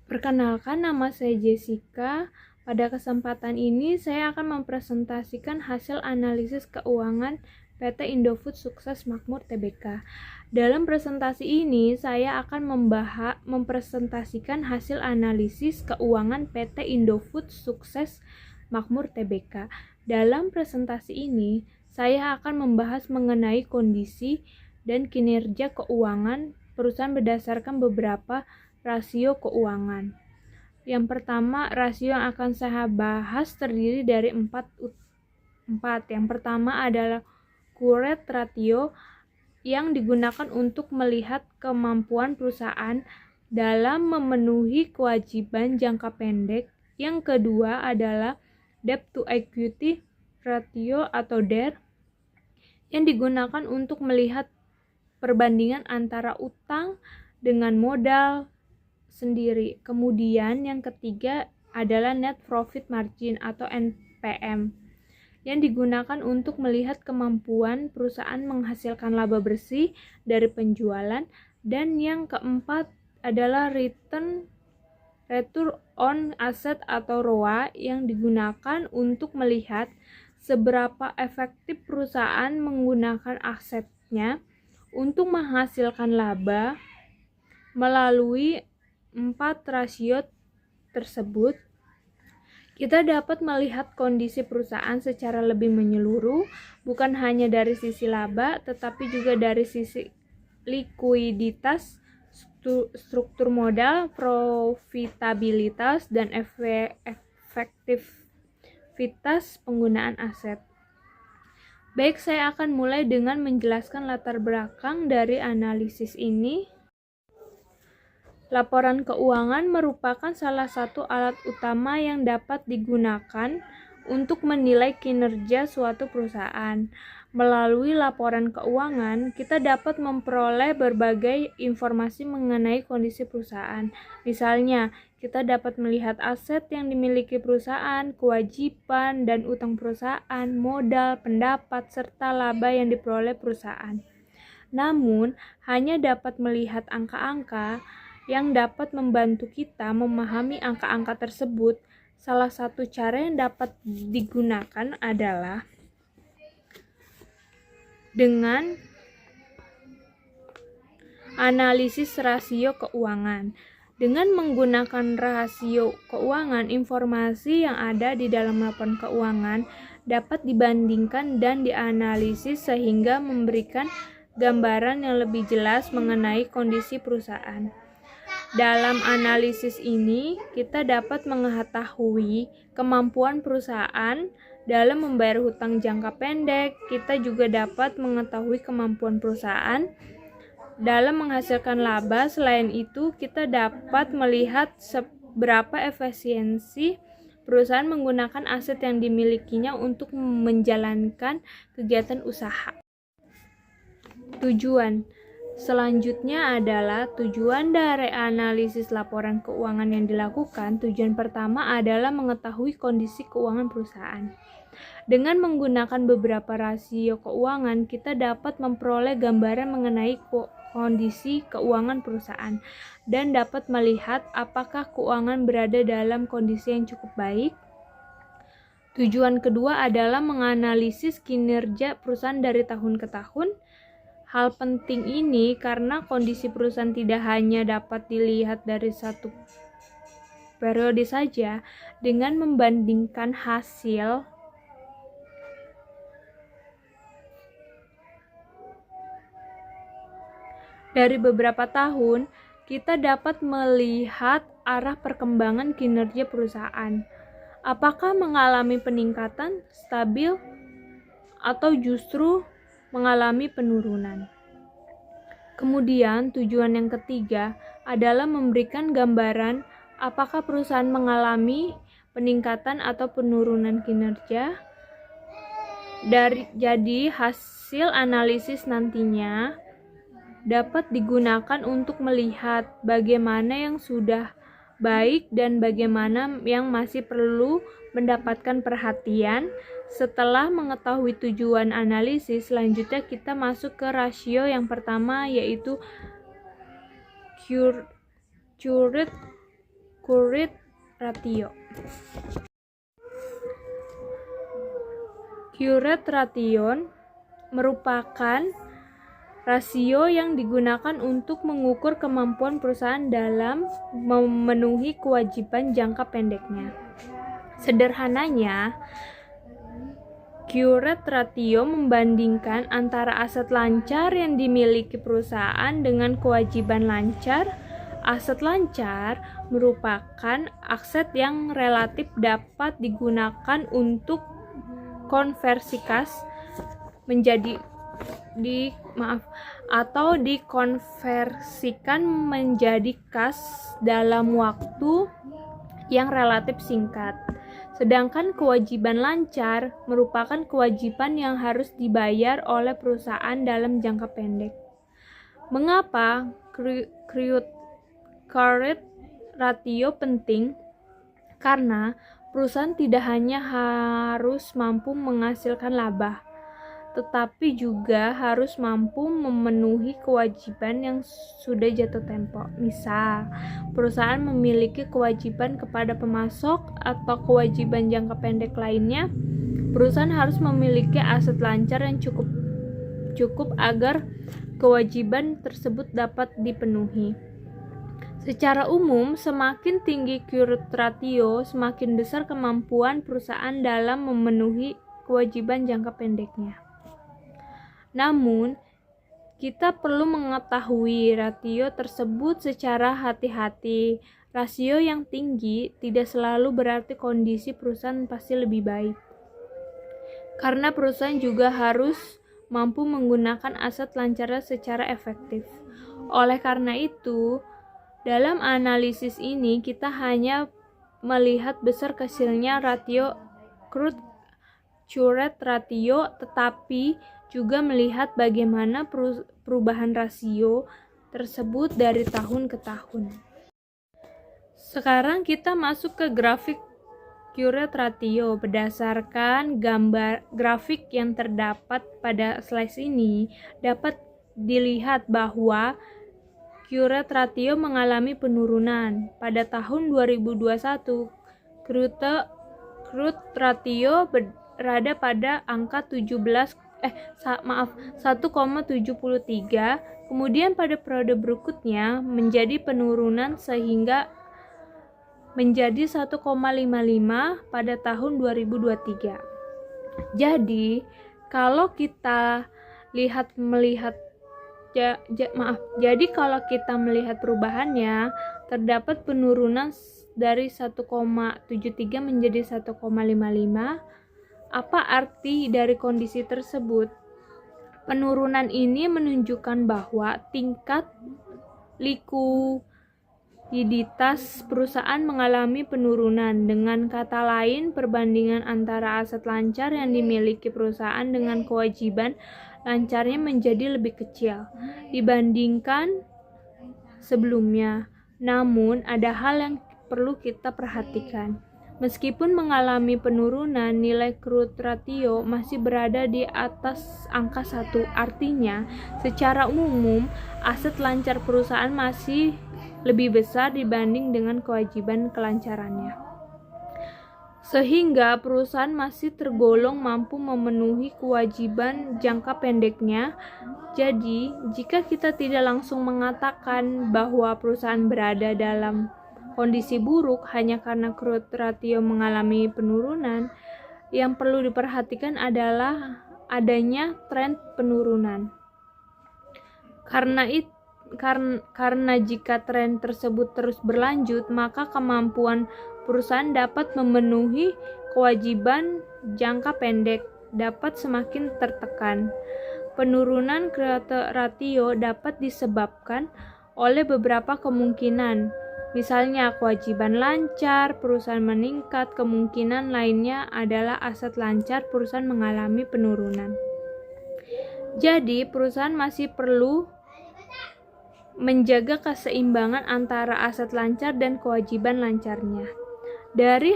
Perkenalkan, nama saya Jessica. Pada kesempatan ini saya akan mempresentasikan hasil analisis keuangan PT Indofood Sukses Makmur Tbk. Dalam presentasi ini saya akan mempresentasikan hasil analisis keuangan PT Indofood Sukses Makmur Tbk. Dalam presentasi ini saya akan membahas mengenai kondisi dan kinerja keuangan perusahaan berdasarkan beberapa rasio keuangan. Yang pertama, rasio yang akan saya bahas terdiri dari empat. Yang pertama adalah current ratio yang digunakan untuk melihat kemampuan perusahaan dalam memenuhi kewajiban jangka pendek. Yang kedua adalah debt to equity ratio atau DER yang digunakan untuk melihat perbandingan antara utang dengan modal sendiri. Kemudian yang ketiga adalah net profit margin atau NPM yang digunakan untuk melihat kemampuan perusahaan menghasilkan laba bersih dari penjualan. Dan yang keempat adalah return on asset atau ROA yang digunakan untuk melihat seberapa efektif perusahaan menggunakan asetnya untuk menghasilkan laba. Melalui 4 rasio tersebut, kita dapat melihat kondisi perusahaan secara lebih menyeluruh, bukan hanya dari sisi laba, tetapi juga dari sisi likuiditas, struktur modal, profitabilitas, dan efektivitas penggunaan aset. Baik, saya akan mulai dengan menjelaskan latar belakang dari analisis ini. Laporan keuangan merupakan salah satu alat utama yang dapat digunakan untuk menilai kinerja suatu perusahaan. Melalui laporan keuangan, kita dapat memperoleh berbagai informasi mengenai kondisi perusahaan. Misalnya, kita dapat melihat aset yang dimiliki perusahaan, kewajiban dan utang perusahaan, modal, pendapat, serta laba yang diperoleh perusahaan. Namun, hanya dapat melihat angka-angka yang dapat membantu kita memahami angka-angka tersebut. Salah satu cara yang dapat digunakan adalah dengan analisis rasio keuangan. Dengan menggunakan rasio keuangan, informasi yang ada di dalam laporan keuangan dapat dibandingkan dan dianalisis sehingga memberikan gambaran yang lebih jelas mengenai kondisi perusahaan. Dalam analisis ini, kita dapat mengetahui kemampuan perusahaan dalam membayar hutang jangka pendek. Kita juga dapat mengetahui kemampuan perusahaan dalam menghasilkan laba. Selain itu, kita dapat melihat seberapa efisiensi perusahaan menggunakan aset yang dimilikinya untuk menjalankan kegiatan usaha. Tujuan selanjutnya adalah tujuan dari analisis laporan keuangan yang dilakukan. Tujuan pertama adalah mengetahui kondisi keuangan perusahaan. Dengan menggunakan beberapa rasio keuangan, kita dapat memperoleh gambaran mengenai kondisi keuangan perusahaan dan dapat melihat apakah keuangan berada dalam kondisi yang cukup baik. Tujuan kedua adalah menganalisis kinerja perusahaan dari tahun ke tahun. Hal penting ini karena kondisi perusahaan tidak hanya dapat dilihat dari satu periode saja. Dengan membandingkan hasil dari beberapa tahun, kita dapat melihat arah perkembangan kinerja perusahaan. Apakah mengalami peningkatan, stabil, atau justru mengalami penurunan. Kemudian tujuan yang ketiga adalah memberikan gambaran apakah perusahaan mengalami peningkatan atau penurunan kinerja. Jadi hasil analisis nantinya dapat digunakan untuk melihat bagaimana yang sudah baik dan bagaimana yang masih perlu mendapatkan perhatian. Setelah mengetahui tujuan analisis, selanjutnya kita masuk ke rasio yang pertama, yaitu current current ratio. Current ratio merupakan rasio yang digunakan untuk mengukur kemampuan perusahaan dalam memenuhi kewajiban jangka pendeknya. Sederhananya, current ratio membandingkan antara aset lancar yang dimiliki perusahaan dengan kewajiban lancar. Aset lancar merupakan aset yang relatif dapat digunakan untuk konversi kas atau dikonversikan menjadi kas dalam waktu yang relatif singkat. Sedangkan kewajiban lancar merupakan kewajiban yang harus dibayar oleh perusahaan dalam jangka pendek. Mengapa current ratio penting? Karena perusahaan tidak hanya harus mampu menghasilkan laba, tetapi juga harus mampu memenuhi kewajiban yang sudah jatuh tempo. Misal, perusahaan memiliki kewajiban kepada pemasok atau kewajiban jangka pendek lainnya, perusahaan harus memiliki aset lancar yang cukup agar kewajiban tersebut dapat dipenuhi. Secara umum, semakin tinggi current ratio, semakin besar kemampuan perusahaan dalam memenuhi kewajiban jangka pendeknya. Namun, kita perlu mengetahui rasio tersebut secara hati-hati. Rasio yang tinggi tidak selalu berarti kondisi perusahaan pasti lebih baik. Karena perusahaan juga harus mampu menggunakan aset lancarnya secara efektif. Oleh karena itu, dalam analisis ini kita hanya melihat besar kecilnya rasio current ratio, tetapi juga melihat bagaimana perubahan rasio tersebut dari tahun ke tahun. Sekarang kita masuk ke grafik current ratio. Berdasarkan gambar grafik yang terdapat pada slide ini, dapat dilihat bahwa current ratio mengalami penurunan. Pada tahun 2021, current ratio berada pada angka 1,73. Kemudian pada periode berikutnya menjadi penurunan sehingga menjadi 1,55 pada tahun 2023. Jadi, kalau kita melihat perubahannya, terdapat penurunan dari 1,73 menjadi 1,55. Apa arti dari kondisi tersebut? Penurunan ini menunjukkan bahwa tingkat likuiditas perusahaan mengalami penurunan. Dengan kata lain, perbandingan antara aset lancar yang dimiliki perusahaan dengan kewajiban lancarnya menjadi lebih kecil dibandingkan sebelumnya. Namun, ada hal yang perlu kita perhatikan. Meskipun mengalami penurunan, nilai current ratio masih berada di atas angka 1. Artinya, secara umum, aset lancar perusahaan masih lebih besar dibanding dengan kewajiban kelancarannya. Sehingga perusahaan masih tergolong mampu memenuhi kewajiban jangka pendeknya. Jadi, jika kita tidak langsung mengatakan bahwa perusahaan berada dalam kondisi buruk hanya karena current ratio mengalami penurunan, yang perlu diperhatikan adalah adanya tren penurunan. Karena jika tren tersebut terus berlanjut, maka kemampuan perusahaan dapat memenuhi kewajiban jangka pendek dapat semakin tertekan. Penurunan current ratio dapat disebabkan oleh beberapa kemungkinan. Misalnya kewajiban lancar, perusahaan meningkat. Kemungkinan lainnya adalah aset lancar, perusahaan mengalami penurunan. Jadi, perusahaan masih perlu menjaga keseimbangan antara aset lancar dan kewajiban lancarnya. Dari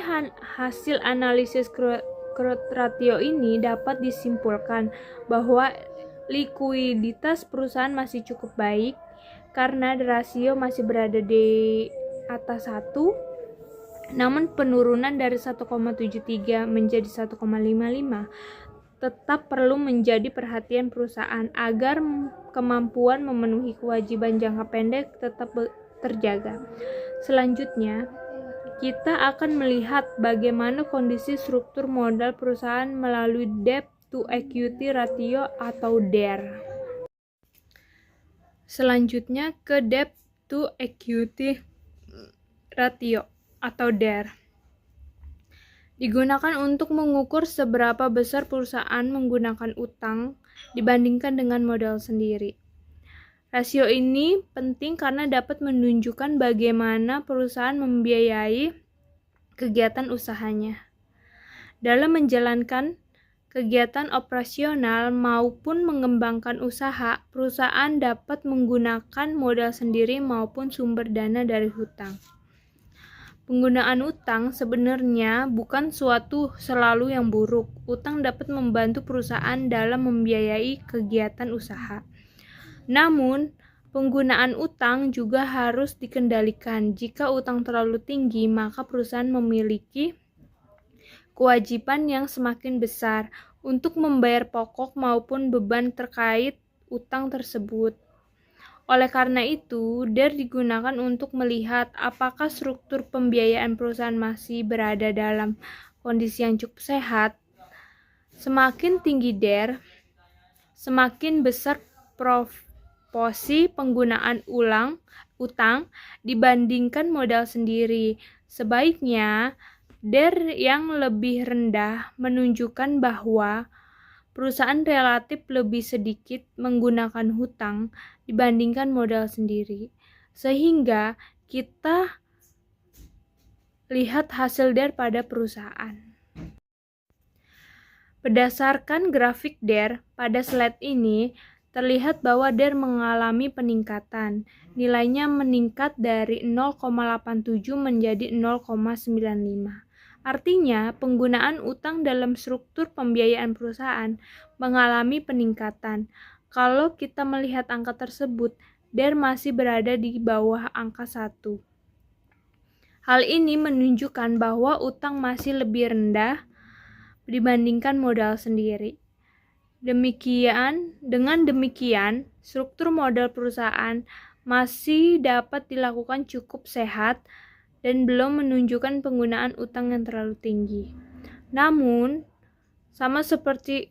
hasil analisis current ratio ini dapat disimpulkan bahwa likuiditas perusahaan masih cukup baik karena rasio masih berada di atas 1. Namun penurunan dari 1,73 menjadi 1,55 tetap perlu menjadi perhatian perusahaan agar kemampuan memenuhi kewajiban jangka pendek tetap terjaga. Selanjutnya, kita akan melihat bagaimana kondisi struktur modal perusahaan melalui debt to equity ratio atau DER. Selanjutnya ke debt to equity ratio atau DER. Digunakan untuk mengukur seberapa besar perusahaan menggunakan utang dibandingkan dengan modal sendiri. Rasio ini penting karena dapat menunjukkan bagaimana perusahaan membiayai kegiatan usahanya. Dalam menjalankan kegiatan operasional maupun mengembangkan usaha, perusahaan dapat menggunakan modal sendiri maupun sumber dana dari hutang. Penggunaan utang sebenarnya bukan suatu selalu yang buruk. Utang dapat membantu perusahaan dalam membiayai kegiatan usaha. Namun, penggunaan utang juga harus dikendalikan. Jika utang terlalu tinggi, maka perusahaan memiliki kewajiban yang semakin besar untuk membayar pokok maupun beban terkait utang tersebut. Oleh karena itu, DER digunakan untuk melihat apakah struktur pembiayaan perusahaan masih berada dalam kondisi yang cukup sehat. Semakin tinggi DER, semakin besar proporsi penggunaan utang dibandingkan modal sendiri. Sebaiknya, DER yang lebih rendah menunjukkan bahwa perusahaan relatif lebih sedikit menggunakan hutang dibandingkan modal sendiri. Sehingga kita lihat hasil DER pada perusahaan. Berdasarkan grafik DER pada slide ini, terlihat bahwa DER mengalami peningkatan. Nilainya meningkat dari 0,87 menjadi 0,95. Artinya, penggunaan utang dalam struktur pembiayaan perusahaan mengalami peningkatan. Kalau kita melihat angka tersebut, DER masih berada di bawah angka 1. Hal ini menunjukkan bahwa utang masih lebih rendah dibandingkan modal sendiri. Dengan demikian, struktur modal perusahaan masih dapat dilakukan cukup sehat dan belum menunjukkan penggunaan utang yang terlalu tinggi. Namun, sama seperti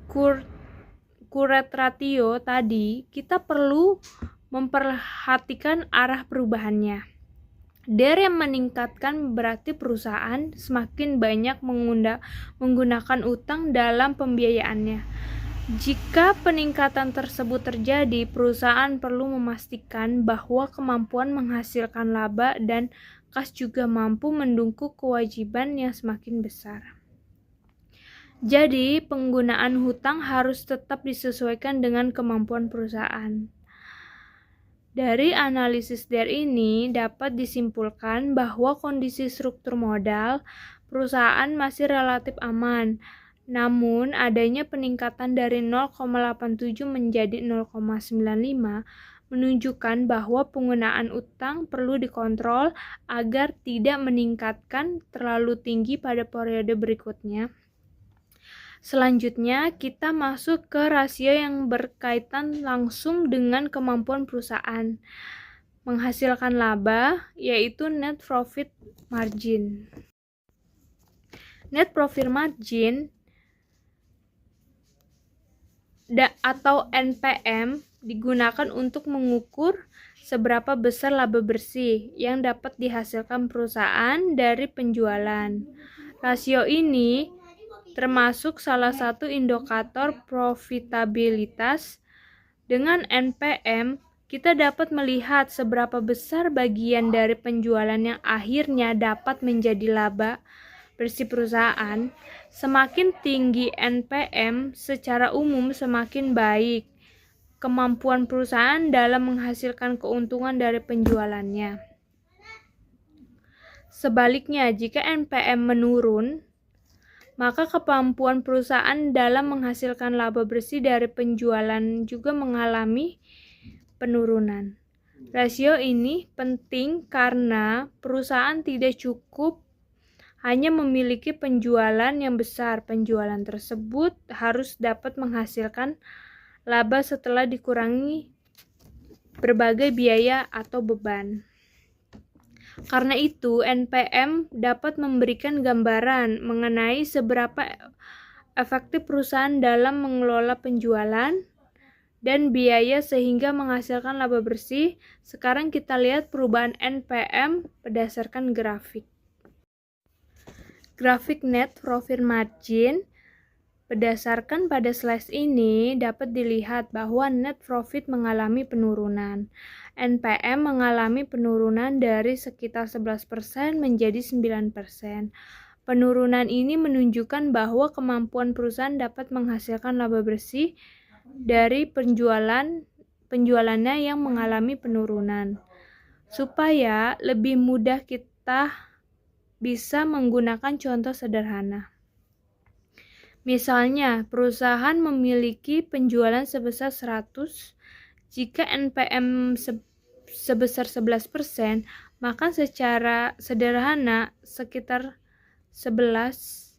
current ratio tadi, kita perlu memperhatikan arah perubahannya. DER yang meningkatkan berarti perusahaan semakin banyak menggunakan utang dalam pembiayaannya. Jika peningkatan tersebut terjadi, perusahaan perlu memastikan bahwa kemampuan menghasilkan laba dan kas juga mampu mendukung kewajiban yang semakin besar. Jadi, penggunaan hutang harus tetap disesuaikan dengan kemampuan perusahaan. Dari analisis DER ini dapat disimpulkan bahwa kondisi struktur modal perusahaan masih relatif aman. Namun, adanya peningkatan dari 0,87 menjadi 0,95 menunjukkan bahwa penggunaan utang perlu dikontrol agar tidak meningkatkan terlalu tinggi pada periode berikutnya. Selanjutnya, kita masuk ke rasio yang berkaitan langsung dengan kemampuan perusahaan menghasilkan laba, yaitu net profit margin. Net profit margin atau NPM digunakan untuk mengukur seberapa besar laba bersih yang dapat dihasilkan perusahaan dari penjualan. Rasio ini termasuk salah satu indikator profitabilitas. Dengan NPM, kita dapat melihat seberapa besar bagian dari penjualan yang akhirnya dapat menjadi laba bersih perusahaan. Semakin tinggi NPM, secara umum semakin baik kemampuan perusahaan dalam menghasilkan keuntungan dari penjualannya. Sebaliknya, jika NPM menurun, maka kemampuan perusahaan dalam menghasilkan laba bersih dari penjualan juga mengalami penurunan. Rasio ini penting karena perusahaan tidak cukup hanya memiliki penjualan yang besar. Penjualan tersebut harus dapat menghasilkan laba setelah dikurangi berbagai biaya atau beban. Karena itu, NPM dapat memberikan gambaran mengenai seberapa efektif perusahaan dalam mengelola penjualan dan biaya sehingga menghasilkan laba bersih. Sekarang kita lihat perubahan NPM berdasarkan grafik. Grafik net profit margin berdasarkan pada slide ini dapat dilihat bahwa net profit mengalami penurunan. NPM mengalami penurunan dari sekitar 11% menjadi 9%. Penurunan ini menunjukkan bahwa kemampuan perusahaan dapat menghasilkan laba bersih dari penjualannya yang mengalami penurunan. Supaya lebih mudah kita bisa menggunakan contoh sederhana. Misalnya, perusahaan memiliki penjualan sebesar 100, jika NPM sebesar 11%, maka secara sederhana sekitar 11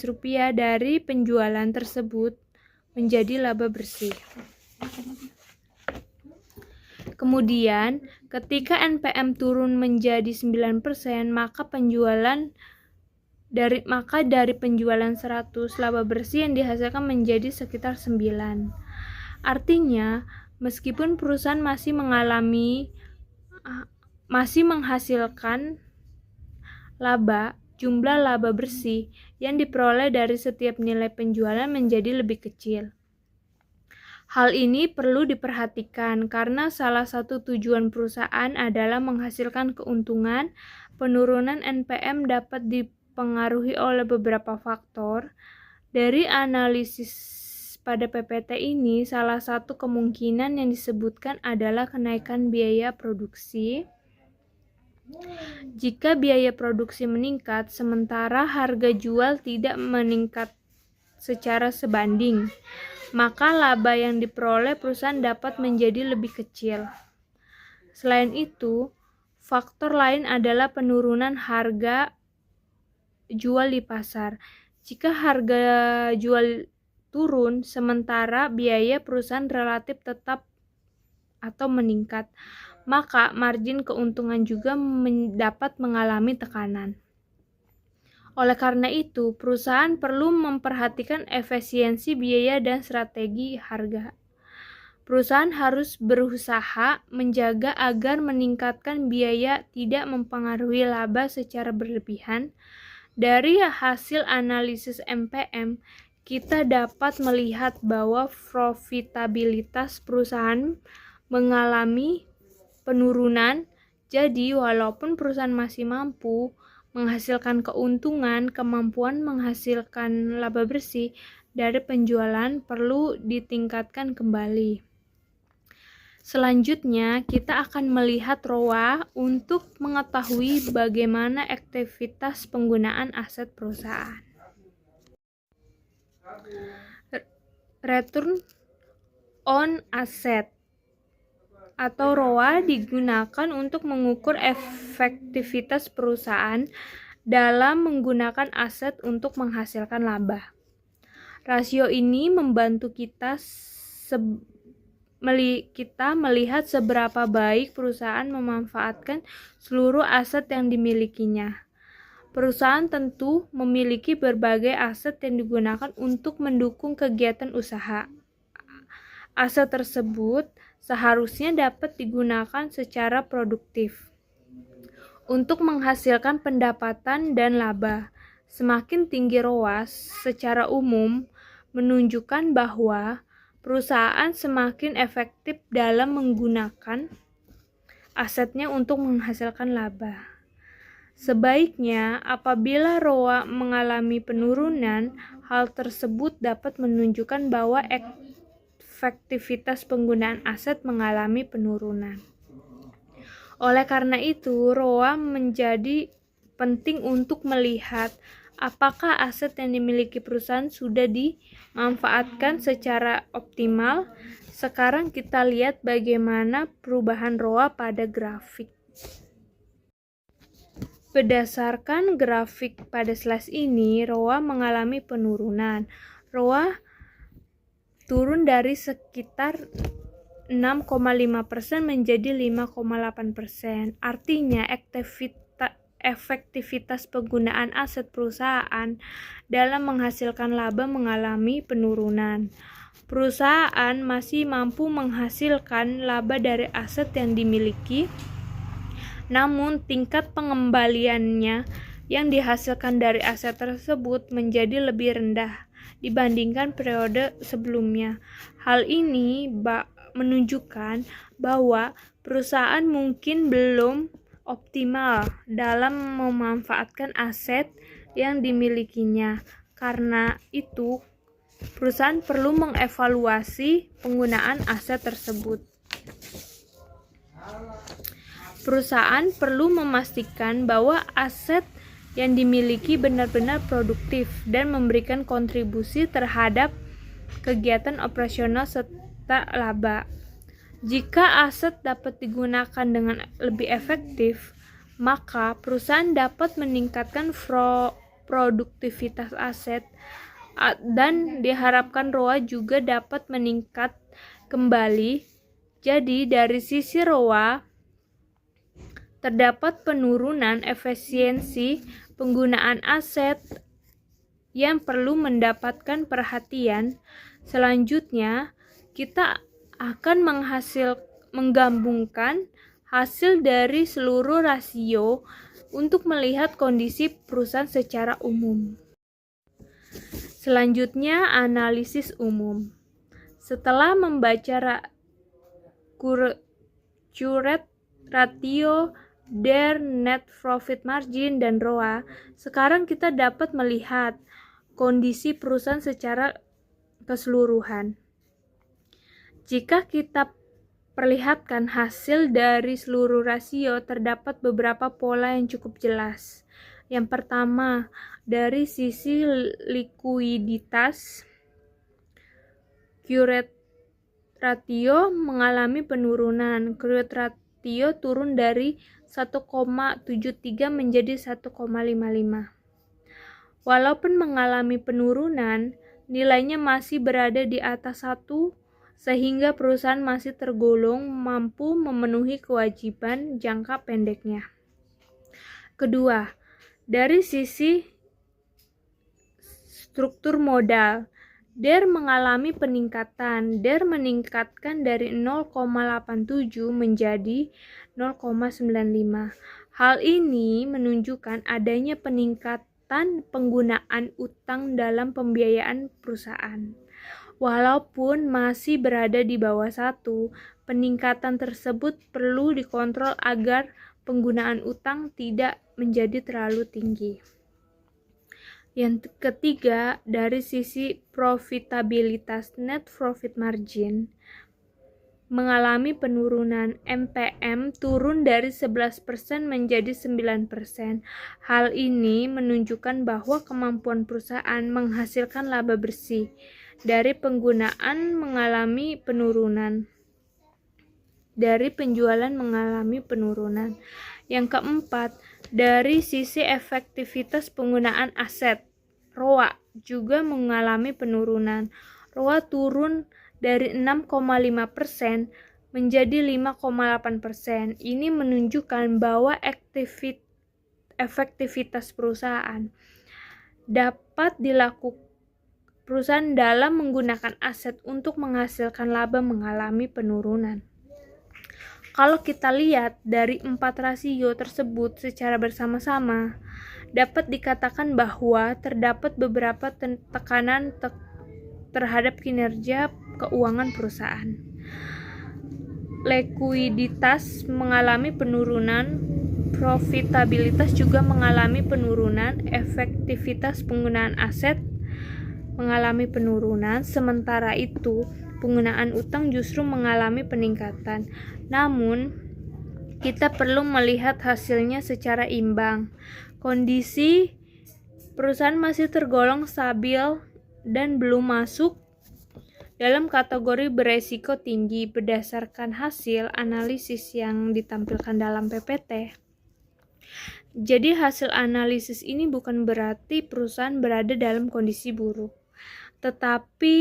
rupiah dari penjualan tersebut menjadi laba bersih. Kemudian, ketika NPM turun menjadi 9%, maka dari penjualan 100, laba bersih yang dihasilkan menjadi sekitar 9. Artinya, meskipun perusahaan masih menghasilkan laba, jumlah laba bersih yang diperoleh dari setiap nilai penjualan menjadi lebih kecil. Hal ini perlu diperhatikan karena salah satu tujuan perusahaan adalah menghasilkan keuntungan. Penurunan NPM dapat dipengaruhi oleh beberapa faktor. Dari analisis pada PPT ini, salah satu kemungkinan yang disebutkan adalah kenaikan biaya produksi. Jika biaya produksi meningkat, sementara harga jual tidak meningkat secara sebanding, maka laba yang diperoleh perusahaan dapat menjadi lebih kecil. Selain itu, faktor lain adalah penurunan harga jual di pasar. Jika harga jual turun, sementara biaya perusahaan relatif tetap atau meningkat, maka margin keuntungan juga dapat mengalami tekanan. Oleh karena itu, perusahaan perlu memperhatikan efisiensi biaya dan strategi harga. Perusahaan harus berusaha menjaga agar meningkatkan biaya tidak mempengaruhi laba secara berlebihan. Dari hasil analisis NPM, kita dapat melihat bahwa profitabilitas perusahaan mengalami penurunan. Jadi, walaupun perusahaan masih mampu menghasilkan keuntungan, kemampuan menghasilkan laba bersih dari penjualan perlu ditingkatkan kembali. Selanjutnya, kita akan melihat ROA untuk mengetahui bagaimana aktivitas penggunaan aset perusahaan. Return on asset atau ROA digunakan untuk mengukur efektivitas perusahaan dalam menggunakan aset untuk menghasilkan laba. Rasio ini membantu kita melihat seberapa baik perusahaan memanfaatkan seluruh aset yang dimilikinya. Perusahaan tentu memiliki berbagai aset yang digunakan untuk mendukung kegiatan usaha. Aset tersebut seharusnya dapat digunakan secara produktif untuk menghasilkan pendapatan dan laba. Semakin tinggi ROA secara umum menunjukkan bahwa perusahaan semakin efektif dalam menggunakan asetnya untuk menghasilkan laba. Sebaiknya, apabila ROA mengalami penurunan, hal tersebut dapat menunjukkan bahwa efektivitas penggunaan aset mengalami penurunan. Oleh karena itu, ROA menjadi penting untuk melihat apakah aset yang dimiliki perusahaan sudah dimanfaatkan secara optimal. Sekarang kita lihat bagaimana perubahan ROA pada grafik. Berdasarkan grafik pada slide ini, ROA mengalami penurunan. ROA turun dari sekitar 6,5% menjadi 5,8%. Artinya efektivitas penggunaan aset perusahaan dalam menghasilkan laba mengalami penurunan. Perusahaan masih mampu menghasilkan laba dari aset yang dimiliki, namun tingkat pengembaliannya yang dihasilkan dari aset tersebut menjadi lebih rendah dibandingkan periode sebelumnya. Hal ini menunjukkan bahwa perusahaan mungkin belum optimal dalam memanfaatkan aset yang dimilikinya. Karena itu, perusahaan perlu mengevaluasi penggunaan aset tersebut. Perusahaan perlu memastikan bahwa aset yang dimiliki benar-benar produktif dan memberikan kontribusi terhadap kegiatan operasional serta laba. Jika aset dapat digunakan dengan lebih efektif, maka perusahaan dapat meningkatkan produktivitas aset dan diharapkan ROA juga dapat meningkat kembali. Jadi dari sisi ROA terdapat penurunan efisiensi penggunaan aset yang perlu mendapatkan perhatian. Selanjutnya, kita akan menggabungkan hasil dari seluruh rasio untuk melihat kondisi perusahaan secara umum. Selanjutnya, analisis umum. Setelah membaca current ratio, DER, net profit margin, dan ROA, sekarang kita dapat melihat kondisi perusahaan secara keseluruhan. Jika kita perlihatkan hasil dari seluruh rasio, terdapat beberapa pola yang cukup jelas. Yang pertama, dari sisi likuiditas, current ratio mengalami penurunan. Current ratio turun dari 1,73 menjadi 1,55. Walaupun mengalami penurunan, nilainya masih berada di atas 1, sehingga perusahaan masih tergolong mampu memenuhi kewajiban jangka pendeknya. Kedua, dari sisi struktur modal, DER mengalami peningkatan. DER meningkatkan dari 0,87 menjadi 0,95. Hal ini menunjukkan adanya peningkatan penggunaan utang dalam pembiayaan perusahaan. Walaupun masih berada di bawah 1, peningkatan tersebut perlu dikontrol agar penggunaan utang tidak menjadi terlalu tinggi. Yang ketiga, dari sisi profitabilitas, net profit margin mengalami penurunan. MPM turun dari 11% menjadi 9%. Hal ini menunjukkan bahwa kemampuan perusahaan menghasilkan laba bersih dari penggunaan mengalami penurunan. Dari penjualan mengalami penurunan. Yang keempat, dari sisi efektivitas penggunaan aset, ROA juga mengalami penurunan. ROA turun dari 6,5% menjadi 5,8%. Ini menunjukkan bahwa efektivitas perusahaan dapat dilakukan perusahaan dalam menggunakan aset untuk menghasilkan laba mengalami penurunan. Kalau kita lihat dari 4 rasio tersebut secara bersama-sama, dapat dikatakan bahwa terdapat beberapa tekanan terhadap kinerja keuangan perusahaan. Likuiditas mengalami penurunan, profitabilitas juga mengalami penurunan, efektivitas penggunaan aset mengalami penurunan, sementara itu penggunaan utang justru mengalami peningkatan. Namun, kita perlu melihat hasilnya secara imbang. Kondisi perusahaan masih tergolong stabil dan belum masuk dalam kategori beresiko tinggi berdasarkan hasil analisis yang ditampilkan dalam PPT. Jadi hasil analisis ini bukan berarti perusahaan berada dalam kondisi buruk, tetapi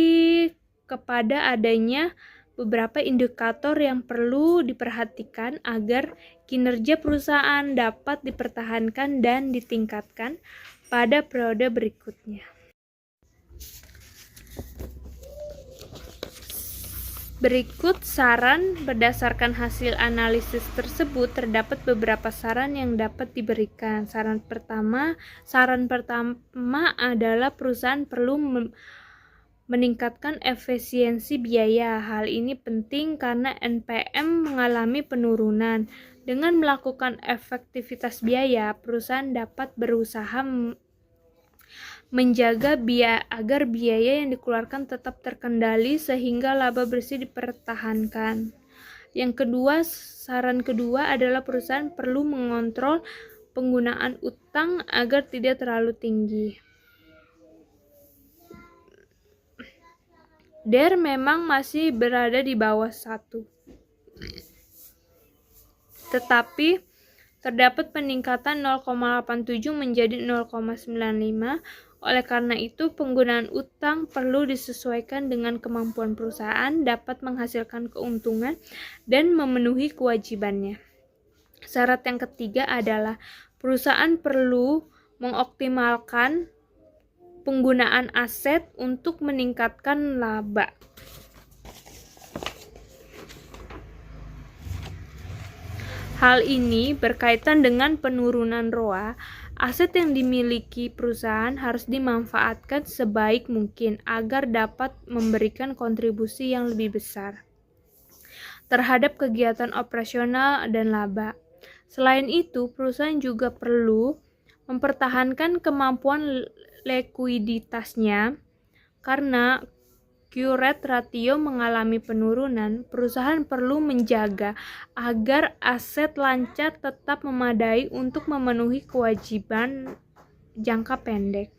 kepada adanya beberapa indikator yang perlu diperhatikan agar kinerja perusahaan dapat dipertahankan dan ditingkatkan pada periode berikutnya. Berikut saran berdasarkan hasil analisis tersebut. Terdapat beberapa saran yang dapat diberikan. Saran pertama adalah perusahaan perlu meningkatkan efisiensi biaya. Hal ini penting karena NPM mengalami penurunan. Dengan melakukan efektivitas biaya, perusahaan dapat berusaha menjaga agar biaya yang dikeluarkan tetap terkendali sehingga laba bersih dipertahankan. Yang kedua, saran kedua adalah perusahaan perlu mengontrol penggunaan utang agar tidak terlalu tinggi. DER memang masih berada di bawah 1. Tetapi terdapat peningkatan 0,87 menjadi 0,95. Oleh karena itu, penggunaan utang perlu disesuaikan dengan kemampuan perusahaan dapat menghasilkan keuntungan dan memenuhi kewajibannya. Syarat yang ketiga adalah perusahaan perlu mengoptimalkan penggunaan aset untuk meningkatkan laba. Hal ini berkaitan dengan penurunan ROA. Aset yang dimiliki perusahaan harus dimanfaatkan sebaik mungkin agar dapat memberikan kontribusi yang lebih besar terhadap kegiatan operasional dan laba. Selain itu, perusahaan juga perlu mempertahankan kemampuan likuiditasnya. Karena Q-rate ratio mengalami penurunan, perusahaan perlu menjaga agar aset lancar tetap memadai untuk memenuhi kewajiban jangka pendek.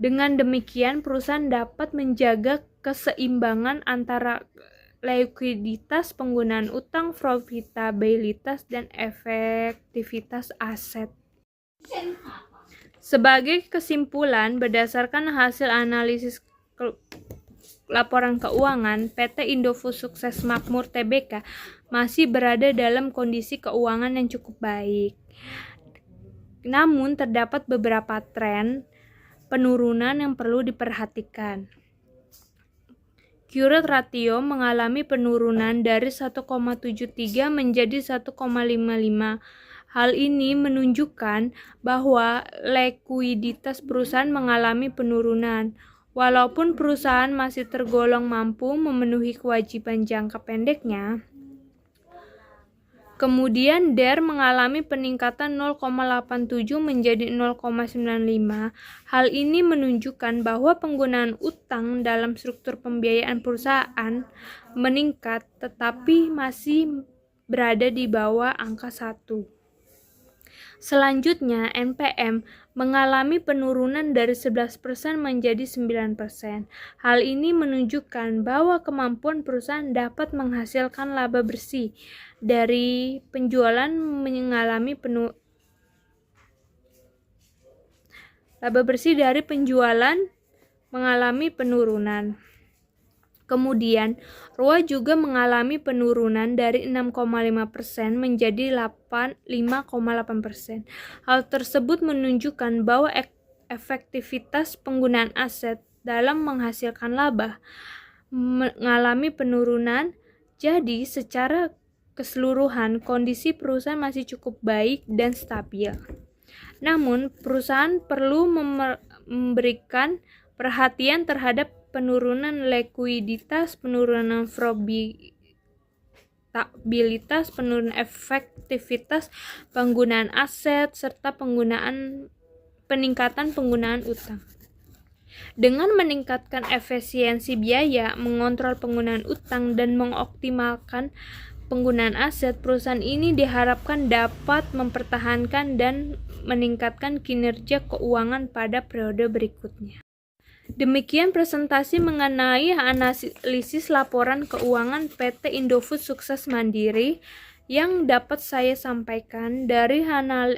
Dengan demikian, perusahaan dapat menjaga keseimbangan antara likuiditas, penggunaan utang, profitabilitas, dan efektivitas aset. Sebagai kesimpulan, berdasarkan hasil analisis laporan keuangan, PT Indofood Sukses Makmur Tbk masih berada dalam kondisi keuangan yang cukup baik. Namun terdapat beberapa tren penurunan yang perlu diperhatikan. Q-rate ratio mengalami penurunan dari 1,73 menjadi 1,55. Hal ini menunjukkan bahwa likuiditas perusahaan mengalami penurunan. Walaupun perusahaan masih tergolong mampu memenuhi kewajiban jangka pendeknya, kemudian DER mengalami peningkatan 0,87 menjadi 0,95. Hal ini menunjukkan bahwa penggunaan utang dalam struktur pembiayaan perusahaan meningkat tetapi masih berada di bawah angka 1. Selanjutnya, NPM mengalami penurunan dari 11% menjadi 9%. Hal ini menunjukkan bahwa kemampuan perusahaan dapat menghasilkan laba bersih dari penjualan mengalami penurunan. Kemudian, ROA juga mengalami penurunan dari 6,5% menjadi 5,8%. Hal tersebut menunjukkan bahwa efektivitas penggunaan aset dalam menghasilkan laba mengalami penurunan. Jadi, secara keseluruhan, kondisi perusahaan masih cukup baik dan stabil. Namun, perusahaan perlu memberikan perhatian terhadap penurunan likuiditas, penurunan profitabilitas, penurunan efektivitas penggunaan aset, serta peningkatan penggunaan utang. Dengan meningkatkan efisiensi biaya, mengontrol penggunaan utang, dan mengoptimalkan penggunaan aset, perusahaan ini diharapkan dapat mempertahankan dan meningkatkan kinerja keuangan pada periode berikutnya. Demikian presentasi mengenai analisis laporan keuangan PT Indofood Sukses Mandiri yang dapat saya sampaikan. Dari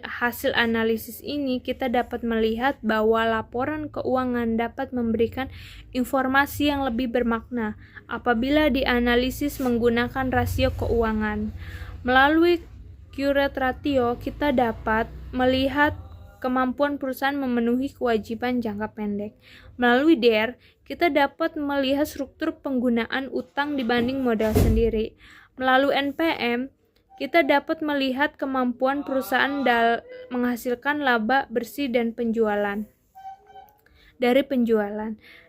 hasil analisis ini, kita dapat melihat bahwa laporan keuangan dapat memberikan informasi yang lebih bermakna apabila dianalisis menggunakan rasio keuangan. Melalui Current Ratio, kita dapat melihat kemampuan perusahaan memenuhi kewajiban jangka pendek. Melalui DER, kita dapat melihat struktur penggunaan utang dibanding modal sendiri. Melalui NPM, kita dapat melihat kemampuan perusahaan menghasilkan laba bersih dan penjualan.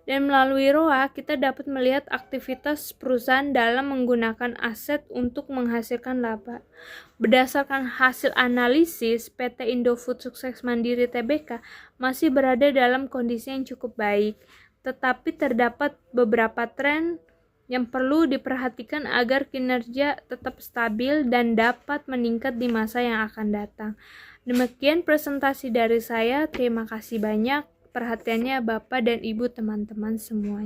Dan melalui ROA, kita dapat melihat aktivitas perusahaan dalam menggunakan aset untuk menghasilkan laba. Berdasarkan hasil analisis, PT Indofood Sukses Mandiri Tbk masih berada dalam kondisi yang cukup baik, tetapi terdapat beberapa tren yang perlu diperhatikan agar kinerja tetap stabil dan dapat meningkat di masa yang akan datang. Demikian presentasi dari saya. Terima kasih banyak perhatiannya Bapak dan Ibu teman-teman semua.